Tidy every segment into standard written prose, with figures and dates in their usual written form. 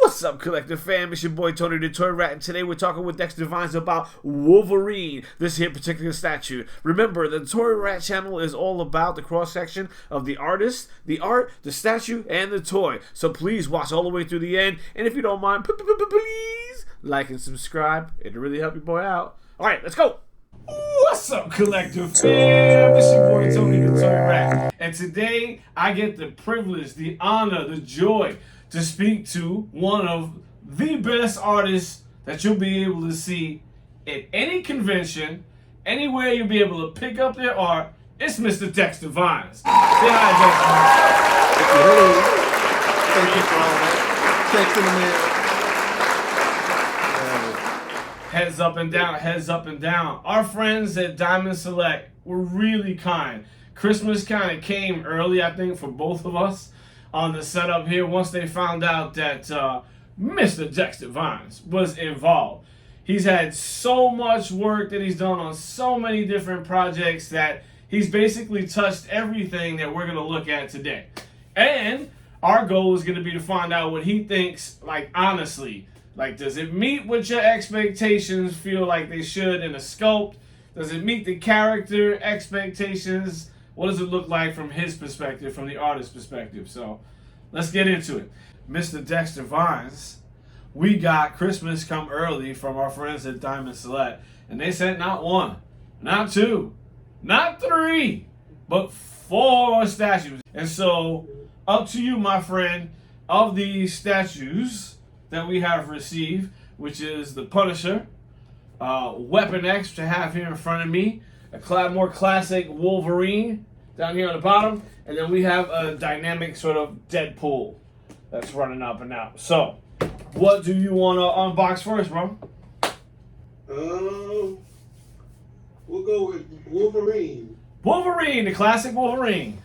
What's up, Collective fam? It's your boy Tony the Toy Rat, and today we're talking with Dexter Vines about Wolverine, this here particular statue. Remember, the Toy Rat channel is all about the cross-section of the artist, the art, the statue, and the toy. So please watch all the way through the end, and if you don't mind, please like and subscribe. It'll really help your boy out. Alright, let's go! What's up, Collective fam? It's your boy Tony the Toy Rat, and today I get the privilege, the honor, the joy to speak to one of the best artists that you'll be able to see at any convention, anywhere you'll be able to pick up their art. It's Mr. Dexter Vines. Say hi, Dexter. Thank you for all that. Thanks in the mail. Heads up and down, heads up and down. Our friends at Diamond Select were really kind. Christmas kind of came early, I think, for both of us on the setup here once they found out that Mr. Dexter Vines was involved. He's had so much work that he's done on so many different projects that he's basically touched everything that we're going to look at today. And our goal is going to be to find out what he thinks, like, honestly. Like, does it meet what your expectations feel like they should in a sculpt? Does it meet the character expectations? What does it look like from his perspective, from the artist's perspective? So let's get into it. Mr. Dexter Vines, we got Christmas Come Early from our friends at Diamond Select. And they sent not one, not two, not three, but 4 statues. And so up to you, my friend, of these statues that we have received, which is the Punisher, Weapon X, which I have here in front of me, a more classic Wolverine down here on the bottom, and then we have a dynamic sort of Deadpool that's running up and out. So, what do you want to unbox first, bro? We'll go with Wolverine. Wolverine, the classic Wolverine.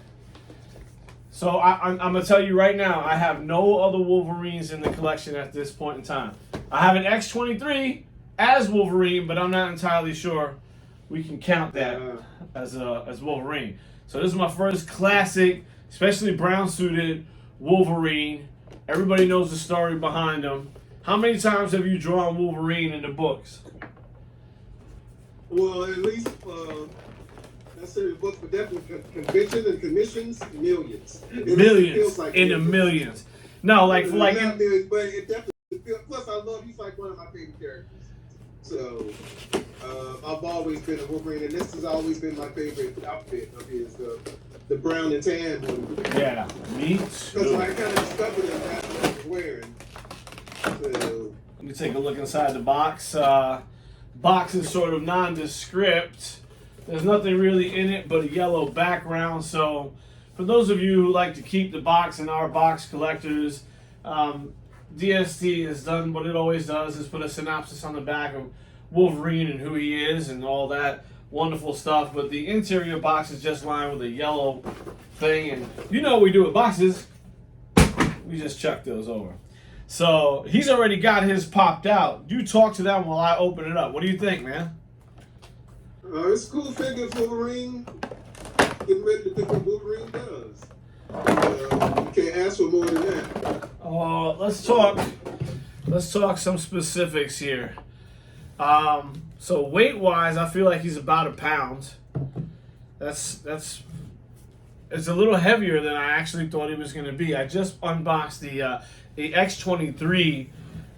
So I'm going to tell you right now, I have no other Wolverines in the collection at this point in time. I have an X-23 as Wolverine, but I'm not entirely sure we can count that as Wolverine. So this is my first classic, especially brown-suited Wolverine. Everybody knows the story behind him. How many times have you drawn Wolverine in the books? Well, at least not serious books, but definitely conventions and commissions, millions. Millions, like in the millions. No, like for like. Not millions, but it definitely feels. Plus, I love. He's like one of my favorite characters. So I've always been a Wolverine, and this has always been my favorite outfit of his, the brown and tan one. Yeah, me too. Because I kind of discovered it, that's what I was wearing. So, let me take a look inside the box. Box is sort of nondescript. There's nothing really in it but a yellow background. So for those of you who like to keep the box and are box collectors, DST has done what it always does, is put a synopsis on the back of Wolverine and who he is and all that wonderful stuff. But the interior box is just lined with a yellow thing. And you know what we do with boxes. We just chuck those over. So he's already got his popped out. You talk to them while I open it up. What do you think, man? it's a cool figure for Wolverine. Getting ready to pick what Wolverine does. You can't ask for more than that. Let's talk some specifics here. So weight-wise, I feel like he's about a pound. It's a little heavier than I actually thought he was going to be. I just unboxed the X-23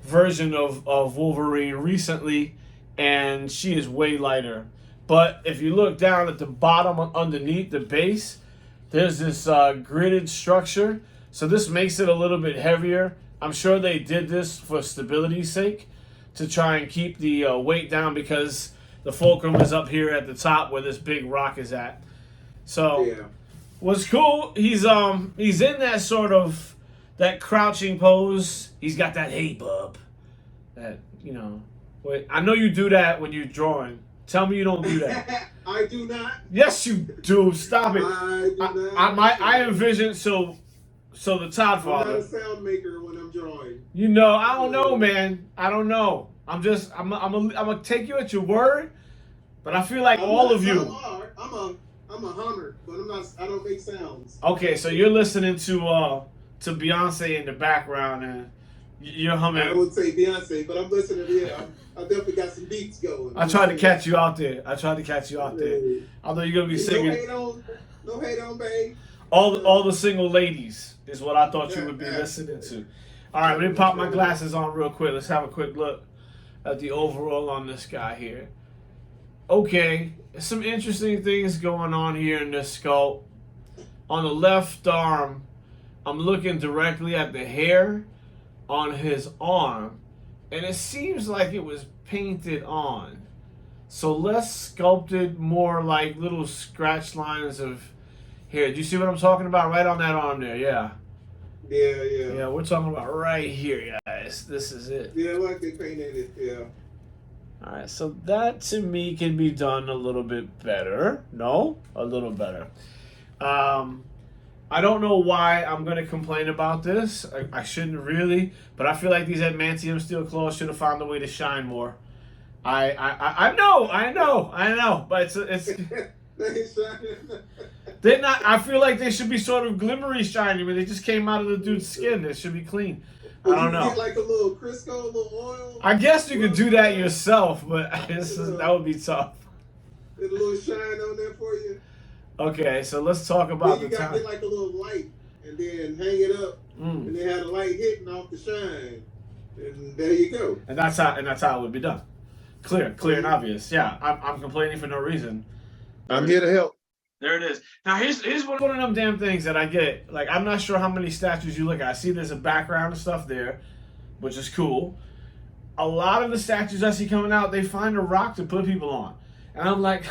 version of Wolverine recently, and she is way lighter. But if you look down at the bottom underneath the base, there's this gridded structure. So this makes it a little bit heavier. I'm sure they did this for stability's sake to try and keep the weight down because the fulcrum is up here at the top where this big rock is at. So Yeah. what's cool, he's in that sort of that crouching pose. He's got that hey bub. That, you know, wait, I know you do that when you're drawing. Tell me you don't do that. I do not. Yes, you do. Stop it. I do not. I envision so the Todd I'm Father. not a sound maker when I'm drawing. You know, I don't know, man. I don't know. I'm gonna take you at your word, but I feel like all of you. I'm a hummer, but I don't make sounds. Okay, so you're listening to Beyonce in the background, and You're I humming. would say Beyonce, but I'm listening to it. I definitely got some beats going. I tried to catch you out there. I tried to catch you out there. I thought you're gonna be No singing hate on, no hate on, babe. all the single ladies is what I thought you would be listening to. All right, let me pop my glasses on real quick. Let's have a quick look at the overall on this guy here. Okay, some interesting things going on here in this sculpt. On the left arm, I'm looking directly at the hair on his arm, and it seems like it was painted on. So less sculpted, more like little scratch lines of hair. Do you see what I'm talking about? Right on that arm there, yeah. Yeah, we're talking about right here, guys. This is it. Yeah, like they painted it, yeah. Alright, so that to me can be done a little bit better. No? A little better. I don't know why I'm going to complain about this. I shouldn't really, but I feel like these adamantium steel claws should have found a way to shine more. I know, but it's they're not. I feel like they should be sort of glimmery shiny, but they just came out of the dude's skin. It should be clean. I don't know. Get like a little Crisco, a little oil. I guess you could do that yourself, but that would be tough. Get a little shine on there for you. Okay, so let's talk about then you got to get like a little light and then hang it up, and then have the light hitting off the shine, and there you go. And that's how it would be done. Clear and obvious. Yeah, I'm complaining for no reason. I'm here to help. There it is. Now here's one of them damn things that I get. Like, I'm not sure how many statues you look at. I see there's a background and stuff there, which is cool. A lot of the statues I see coming out, they find a rock to put people on, and I'm like,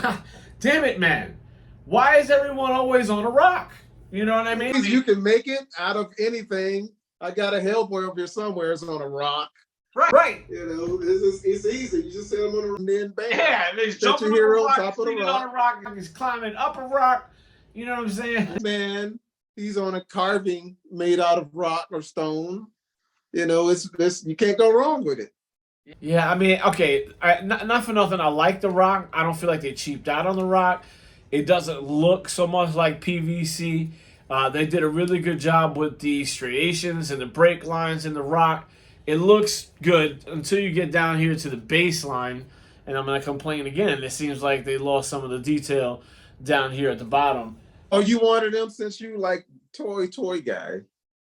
damn it, man. Why is everyone always on a rock? You know what I mean? You can make it out of anything. I got a Hellboy over here somewhere. It's on a rock. Right. You know, it's easy. You just set them on a rock and then bam. Yeah, and he's jumping on top of the rock. He's climbing up a rock. You know what I'm saying? Man, he's on a carving made out of rock or stone. You know, it's you can't go wrong with it. Yeah, I mean, okay, not for nothing. I like the rock. I don't feel like they cheaped out on the rock. It doesn't look so much like PVC. They did a really good job with the striations and the break lines in the rock. It looks good until you get down here to the baseline, and I'm going to complain again. It seems like they lost some of the detail down here at the bottom. Oh, you wanted them since you like toy guy.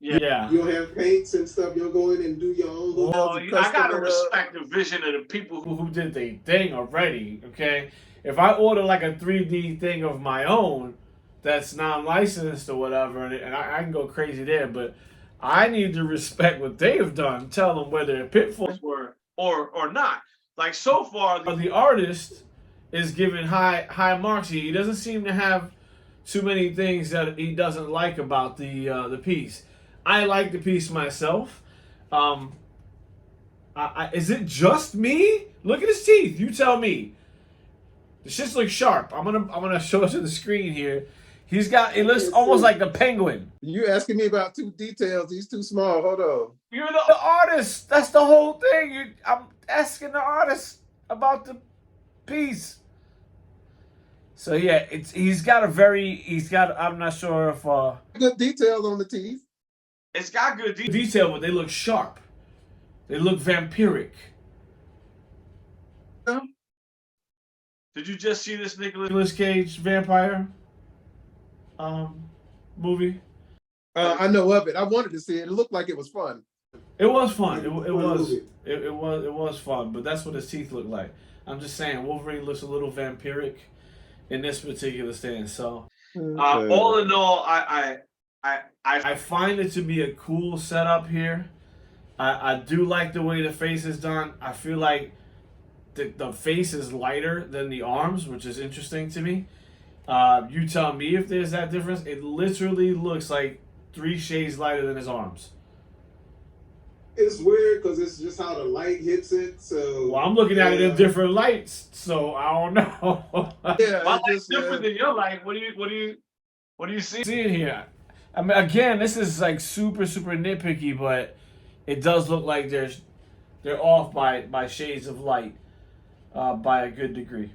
Yeah. You don't have paints and stuff. You'll go in and do your own little. Well, I got to respect the vision of the people who did their thing already, okay? If I order like a 3D thing of my own that's non-licensed or whatever, and I can go crazy there, but I need to respect what they have done. Tell them where their pitfalls were or not. Like, so far, the artist is giving high marks here. He doesn't seem to have too many things that he doesn't like about the piece. I like the piece myself. Is it just me? Look at his teeth. You tell me. The shits look sharp. I'm gonna show it to the screen here. It looks almost like the penguin. You asking me about two details. He's too small. Hold on. You're the artist. That's the whole thing. I'm asking the artist about the piece. So yeah, I'm not sure if good details on the teeth. It's got good detail, but they look sharp. They look vampiric. Yeah. Did you just see this Nicolas Cage vampire movie? I know of it. I wanted to see it. It looked like it was fun. It was fun. It was fun, but that's what his teeth look like. I'm just saying, Wolverine looks a little vampiric in this particular stand. So, all in all, I find it to be a cool setup here. I do like the way the face is done. I feel like the face is lighter than the arms, which is interesting to me. You tell me if there's that difference. It literally looks like 3 shades lighter than his arms. It's weird because it's just how the light hits it. So well, I'm looking at it in different lights, so I don't know. Yeah, my light's different than your light. What do you see here? I mean, again, this is like super nitpicky, but it does look like they're off by shades of light by a good degree.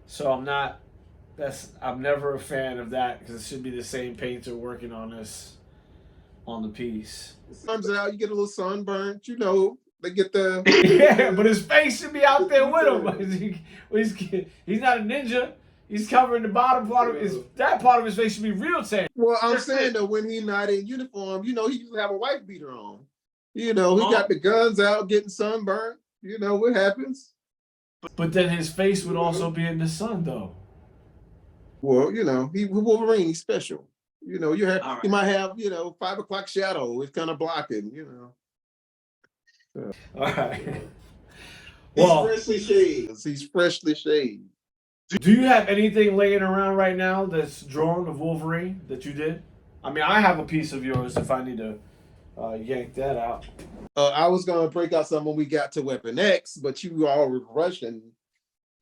So I'm never a fan of that because it should be the same painter working on this on the piece. Comes out, you get a little sunburnt. You know, they get the Yeah, but his face should be out there with him. He's not a ninja. He's covering the bottom part of his. That part of his face should be real tan. Well, I'm saying that when he's not in uniform, you know, he used to have a wife beater on. You know, he got the guns out, getting sunburned. You know what happens. But then his face would also be in the sun, though. Well, you know, he Wolverine. He's special. You know, Right. you might have, you know, 5 o'clock shadow. It's kind of blocking. You know. So. All right. Well, freshly shaved. He's freshly shaved. Do you have anything laying around right now that's drawn of Wolverine that you did? I mean, I have a piece of yours if I need to yank that out. I was going to break out some when we got to Weapon X, but you all were rushing.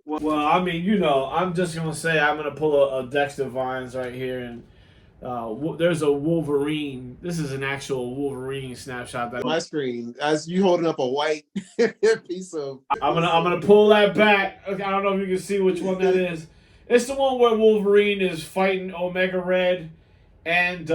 Well, I mean, you know, I'm just going to say I'm going to pull a Dexter Vines right here, and there's a Wolverine. This is an actual Wolverine snapshot. That my screen, as you holding up a white piece of. I'm gonna pull that back. I don't know if you can see which one that is. It's the one where Wolverine is fighting Omega Red and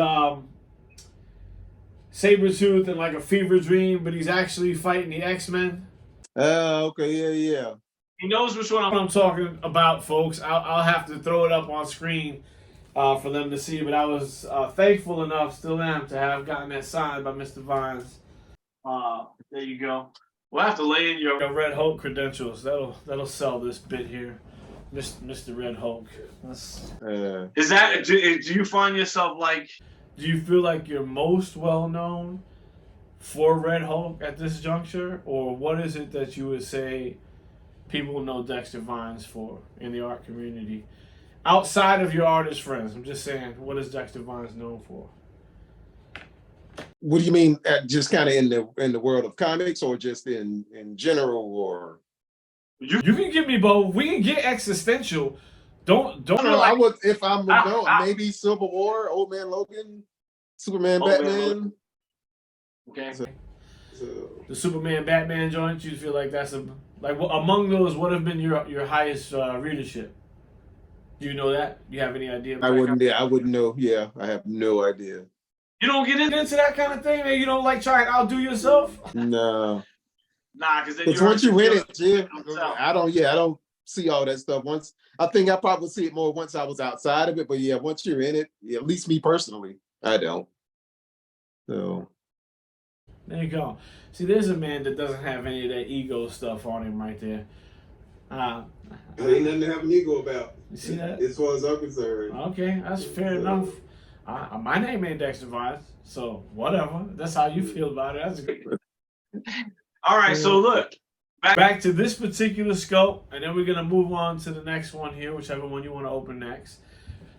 Sabretooth in like a fever dream, but he's actually fighting the X-Men. Okay, yeah. He knows which one I'm talking about, folks. I'll have to throw it up on screen for them to see, but I was thankful enough, still am, to have gotten that signed by Mr. Vines. There you go. We'll have to lay in your Red Hulk credentials. That'll sell this bit here, Mr. Red Hulk. Is that? Do you find yourself like? Do you feel like you're most well known for Red Hulk at this juncture, or what is it that you would say people know Dexter Vines for in the art community? Outside of your artist friends, I'm just saying, what is Dexter Vines known for? What do you mean? Just kind of in the world of comics, or just in general, or? You can give me both. We can get existential. Don't. No, I would if I'm maybe Civil War, Old Man Logan, Superman, Batman. Okay. So, the Superman Batman joint. You feel like that's among those? What have been your highest readership? Do you know that? Do you have any idea? I wouldn't know. Yeah, I have no idea. You don't get into that kind of thing, man? You don't like try and outdo yourself? No. Nah, because once you in it, yeah, I don't see all that stuff. I think I probably see it more once I was outside of it, but yeah, once you're in it, at least me personally, I don't. So. There you go. See, there's a man that doesn't have any of that ego stuff on him right there. There ain't nothing to have an ego about. You see that? As far as I'm concerned. Okay, that's fair enough. My name ain't Dexter Vines, so whatever. That's how you feel about it. That's good. All right, so look. Back to this particular scope, and then we're going to move on to the next one here, whichever one you want to open next.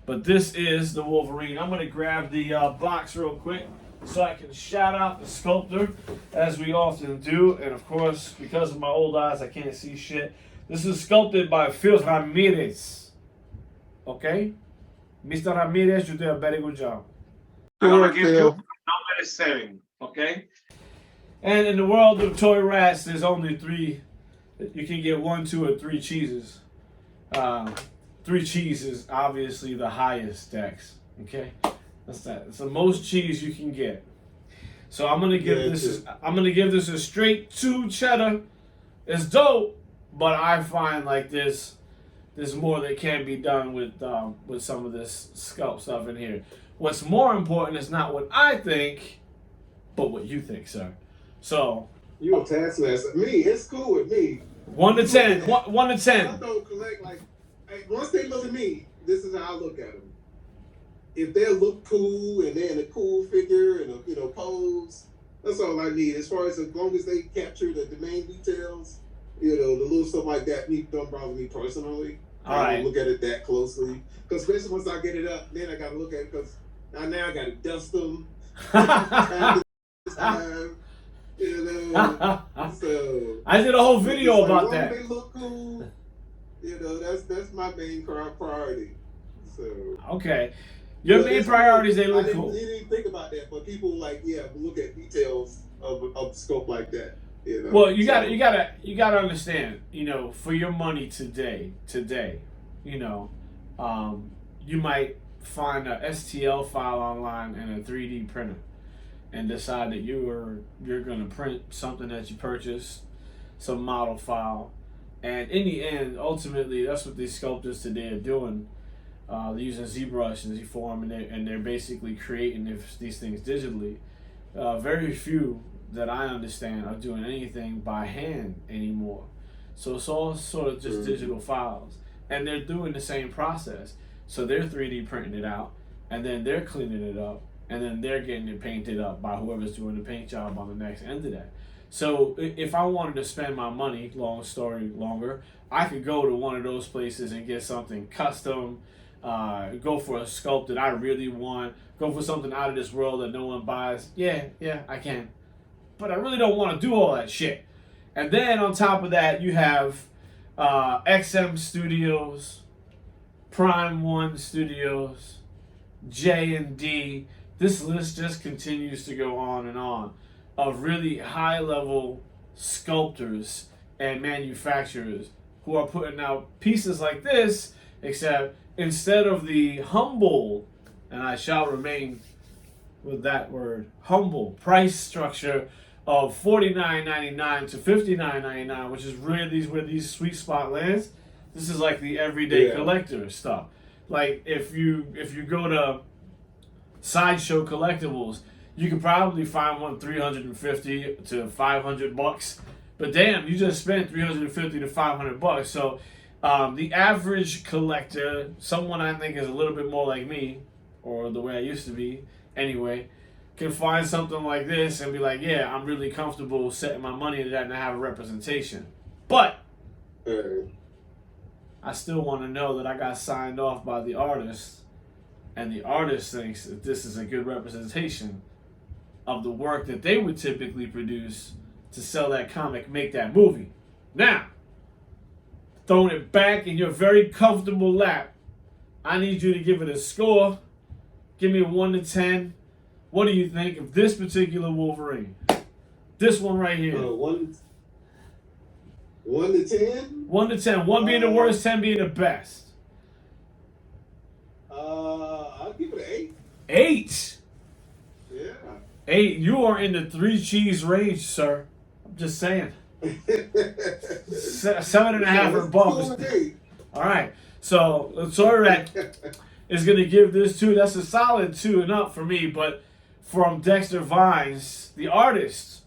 But this is the Wolverine. I'm going to grab the box real quick so I can shout out the sculptor, as we often do. And, of course, because of my old eyes, I can't see shit. This is sculpted by Phil Ramirez. Okay? Mr. Ramirez, you did a very good job. I'm going to give you number 7. Okay? And in the world of toy rats, there's only 3. You can get 1, 2, or 3 cheeses. 3 cheeses, obviously the highest, Dex. Okay, that's that. It's the most cheese you can get. So I'm gonna give this a straight 2 cheddar. It's dope, but I find like there's more that can be done with some of this sculpt stuff in here. What's more important is not what I think, but what you think, sir. So you a taskmaster. Me, it's cool with me. 1 to 10. 1 to 10. I don't collect once they look at me, this is how I look at them. If they look cool and they're in a cool figure and a pose, that's all I need. As long as they capture the main details, the little stuff like that, don't bother me personally. I don't look at it that closely, because especially once I get it up, then I got to look at it because now I got to dust them. So I did a whole video about that. They look cool. That's my main priority. So okay, your main priorities they look cool. I didn't even think about that, but people look at details of scope like that. Well, you gotta understand. For your money today, you might find a STL file online and a 3D printer. and decide that you're going to print something that you purchased, some model file, and in the end, ultimately, that's what these sculptors today are doing. They're using ZBrush and ZForm, and they're basically creating these things digitally. Very few that I understand are doing anything by hand anymore. So it's all sort of just digital files, and they're doing the same process. So they're 3D printing it out, and then they're cleaning it up, and then they're getting it painted up by whoever's doing the paint job on the next end of that. So if I wanted to spend my money, long story longer, I could go to one of those places and get something custom, go for a sculpt that I really want, go for something out of this world that no one buys. Yeah, I can. But I really don't want to do all that shit. And then on top of that, you have XM Studios, Prime One Studios, J&D. This list just continues to go on and on of really high-level sculptors and manufacturers who are putting out pieces like this, except instead of the humble, and I shall remain with that word, humble price structure of $49.99 to $59.99, which is really where these sweet spot lands. This is like the everyday collector stuff. Like if you go to Sideshow Collectibles, you could probably find one $350 to $500, but damn, you just spent $350 to $500. So the average collector, someone I think is a little bit more like me, or the way I used to be anyway, can find something like this and be like, yeah, I'm really comfortable setting my money into that and I have a representation. But I still want to know that I got signed off by the artist, and the artist thinks that this is a good representation of the work that they would typically produce to sell that comic, make that movie. Now, throwing it back in your very comfortable lap, I need you to give it a score. Give me a 1 to 10. What do you think of this particular Wolverine? This one right here. 1 to 10? 1 to 10. 1 being the worst, 10 being the best. I'll give it an 8. 8? Yeah. 8. You are in the 3 cheese range, sir. I'm just saying. 7.5 or above. All right. So Sorek is going to give this 2. That's a solid 2 and up for me. But from Dexter Vines, the artist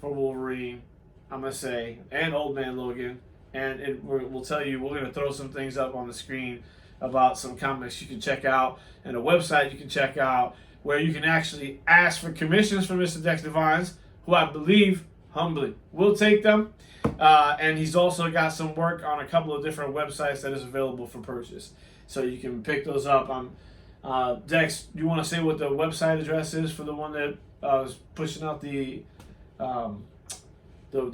for Wolverine, I'm going to say, and Old Man Logan, and we'll tell you, we're going to throw some things up on the screen about some comics you can check out, and a website you can check out where you can actually ask for commissions from Mr. Dexter Vines, who I believe humbly will take them. And he's also got some work on a couple of different websites that is available for purchase. So you can pick those up. Dex, you want to say what the website address is for the one that was pushing out the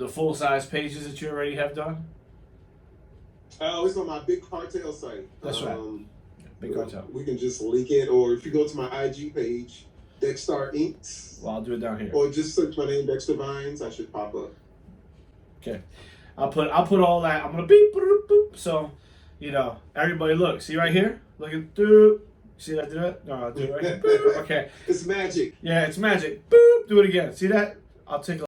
full-size pages that you already have done? Oh, it's on my Big Cartel site. That's right. Big Cartel. We can just link it, or if you go to my IG page, Dexstar Inks. Well, I'll do it down here. Or just search my name, Dexter Vines. I should pop up. Okay. I'll put all that. I'm gonna beep, boop, boop. So, everybody look. See right here? Looking through. See that? Do that? No, I'll do it right here. Boop. Okay. It's magic. Yeah, it's magic. Boop. Do it again. See that? I'll take a